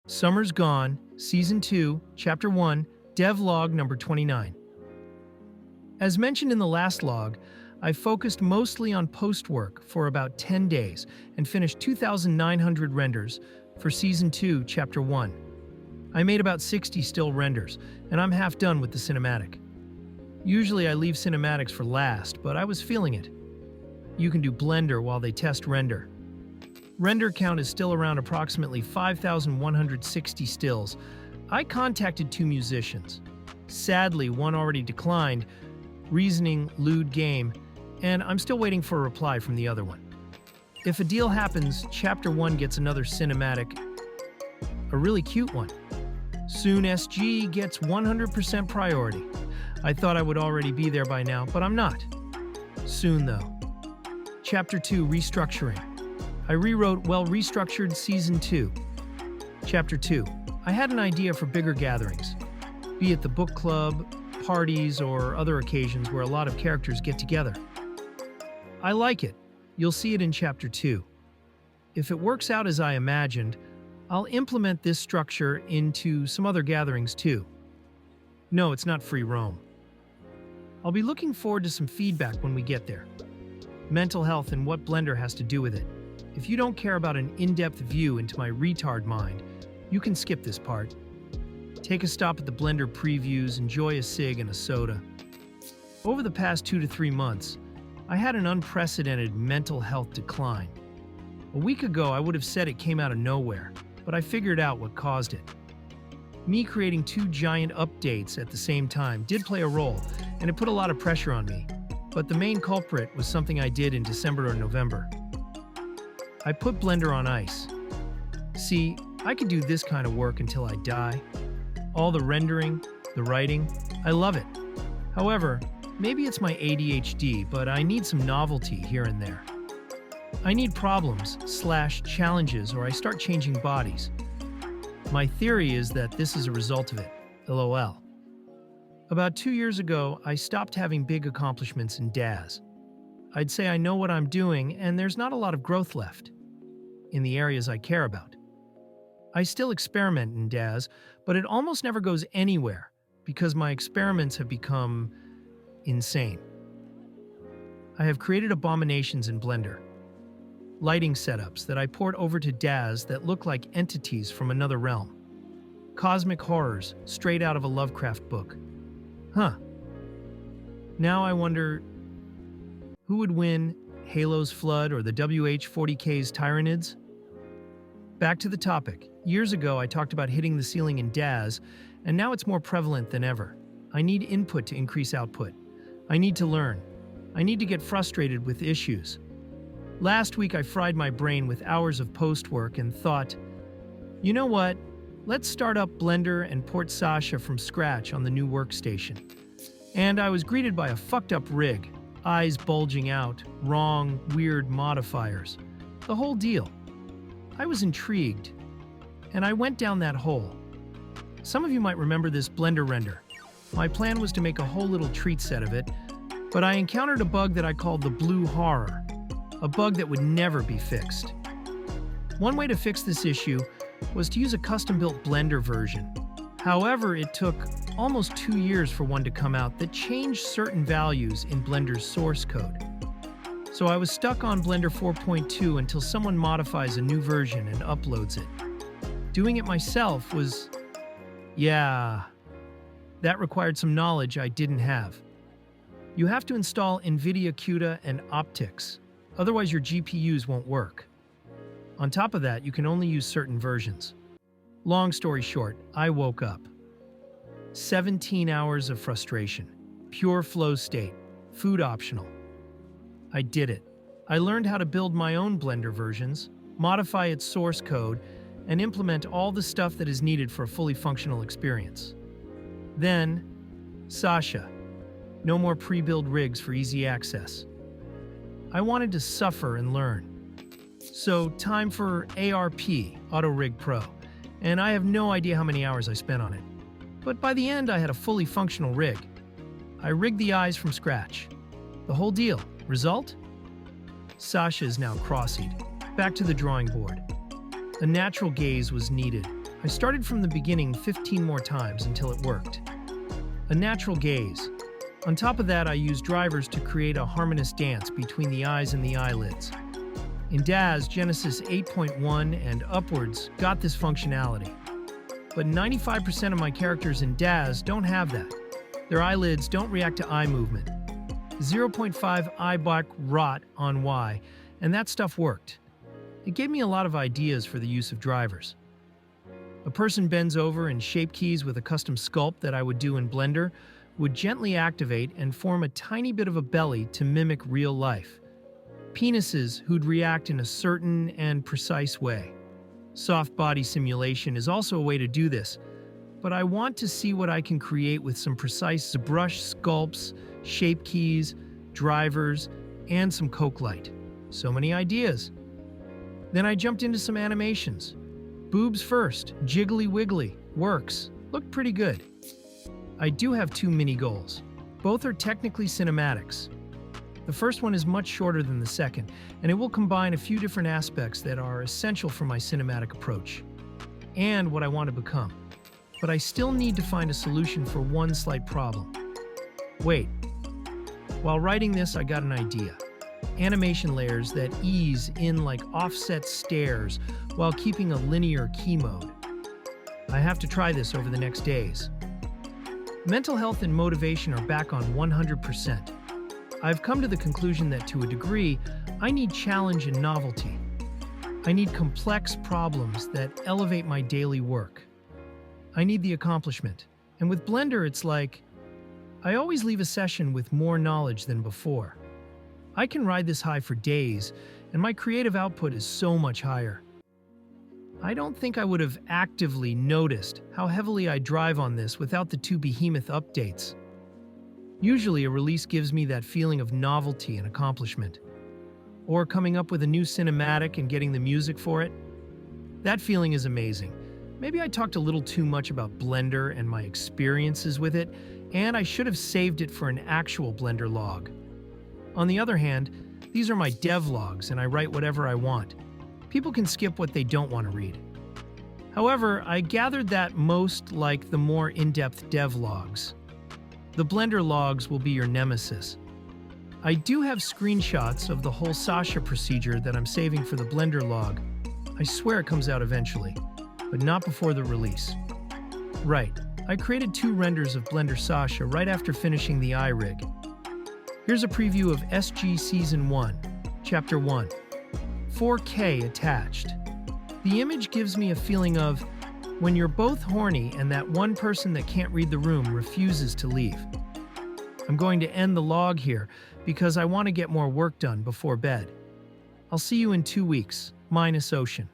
Summer's Gone, Season 2, Chapter 1, Devlog number 29. As mentioned in the last log, I focused mostly on post-work for about 10 days and finished 2,900 renders for Season 2, Chapter 1. I made about 60 still renders, and I'm half done with the cinematic. Usually I leave cinematics for last, but I was feeling it. You can do Blender while they test render. Render count is still around approximately 5,160 stills. I contacted 2 musicians. Sadly, one already declined, reasoning lewd game, and I'm still waiting for a reply from the other one. If a deal happens, Chapter 1 gets another cinematic, a really cute one. Soon SG gets 100% priority. I thought I would already be there by now, but I'm not. Soon though. Chapter 2, Restructuring. I rewrote Restructured Season 2. Chapter 2. I had an idea for bigger gatherings, be it the book club, parties, or other occasions where a lot of characters get together. I like it. You'll see it in Chapter 2. If it works out as I imagined, I'll implement this structure into some other gatherings too. No, it's not free roam. I'll be looking forward to some feedback when we get there. Mental health and what Blender has to do with it. If you don't care about an in-depth view into my retard mind, you can skip this part. Take a stop at the Blender previews, enjoy a cig and a soda. Over the past 2 to 3 months, I had an unprecedented mental health decline. A week ago, I would have said it came out of nowhere, but I figured out what caused it. Me creating 2 giant updates at the same time did play a role, and it put a lot of pressure on me. But the main culprit was something I did in December or November. I put Blender on ice. See, I could do this kind of work until I die. All the rendering, the writing, I love it. However, maybe it's my ADHD, but I need some novelty here and there. I need problems/challenges, or I start changing bodies. My theory is that this is a result of it, LOL. About 2 years ago, I stopped having big accomplishments in DAZ. I'd say I know what I'm doing, and there's not a lot of growth left in the areas I care about. I still experiment in DAZ, but it almost never goes anywhere because my experiments have become insane. I have created abominations in Blender. Lighting setups that I port over to DAZ that look like entities from another realm. Cosmic horrors straight out of a Lovecraft book. Now I wonder, who would win, Halo's Flood or the WH-40K's Tyranids? Back to the topic. Years ago, I talked about hitting the ceiling in DAZ, and now it's more prevalent than ever. I need input to increase output. I need to learn. I need to get frustrated with issues. Last week, I fried my brain with hours of post-work and thought, you know what? Let's start up Blender and port Sasha from scratch on the new workstation. And I was greeted by a fucked up rig, eyes bulging out, wrong, weird modifiers. The whole deal. I was intrigued, and I went down that hole. Some of you might remember this Blender render. My plan was to make a whole little treat set of it, but I encountered a bug that I called the blue horror, a bug that would never be fixed. One way to fix this issue was to use a custom-built Blender version. However, it took almost 2 years for one to come out that changed certain values in Blender's source code. So I was stuck on Blender 4.2 until someone modifies a new version and uploads it. Doing it myself was, that required some knowledge I didn't have. You have to install NVIDIA CUDA and optics, otherwise your GPUs won't work. On top of that, you can only use certain versions. Long story short, I woke up. 17 hours of frustration, pure flow state, food optional. I did it. I learned how to build my own Blender versions, modify its source code, and implement all the stuff that is needed for a fully functional experience. Then, Sasha. No more pre-built rigs for easy access. I wanted to suffer and learn. So, time for ARP, Auto Rig Pro, and I have no idea how many hours I spent on it. But by the end, I had a fully functional rig. I rigged the eyes from scratch. The whole deal. Result? Sasha is now cross-eyed. Back to the drawing board. A natural gaze was needed. I I started from the beginning 15 more times until it worked. A natural gaze. On top of that, I used drivers to create a harmonious dance between the eyes and the eyelids. In DAZ, Genesis 8.1 and upwards got this functionality. But 95% of my characters in DAZ don't have that. Their eyelids don't react to eye movement. 0.5 eye block rot on Y, and that stuff worked. It gave me a lot of ideas for the use of drivers. A person bends over and shape keys with a custom sculpt that I would do in Blender would gently activate and form a tiny bit of a belly to mimic real life. Penises who'd react in a certain and precise way. Soft body simulation is also a way to do this, but I want to see what I can create with some precise ZBrush sculpts, shape keys, drivers, and some Coke light. So many ideas. Then I jumped into some animations. Boobs first, jiggly wiggly, works, looked pretty good. I do have two mini goals. Both are technically cinematics. The first one is much shorter than the second, and it will combine a few different aspects that are essential for my cinematic approach, and what I want to become. But I still need to find a solution for one slight problem. Wait. While writing this, I got an idea. Animation layers that ease in like offset stairs while keeping a linear key mode. I have to try this over the next days. Mental health and motivation are back on 100%. I've come to the conclusion that to a degree, I need challenge and novelty. I need complex problems that elevate my daily work. I need the accomplishment. And with Blender, it's like, I always leave a session with more knowledge than before. I can ride this high for days, and my creative output is so much higher. I don't think I would have actively noticed how heavily I drive on this without the two behemoth updates. Usually a release gives me that feeling of novelty and accomplishment. Or coming up with a new cinematic and getting the music for it. That feeling is amazing. Maybe I talked a little too much about Blender and my experiences with it, and I should have saved it for an actual Blender log. On the other hand, these are my dev logs and I write whatever I want. People can skip what they don't want to read. However, I gathered that most like the more in-depth dev logs. The Blender logs will be your nemesis. I do have screenshots of the whole Sasha procedure that I'm saving for the Blender log. I swear it comes out eventually, but not before the release. Right, I created 2 renders of Blender Sasha right after finishing the iRig. Here's a preview of SG Season 1, Chapter 1. 4K attached. The image gives me a feeling of when you're both horny and that one person that can't read the room refuses to leave. I'm going to end the log here because I want to get more work done before bed. I'll see you in 2 weeks, minus Ocean.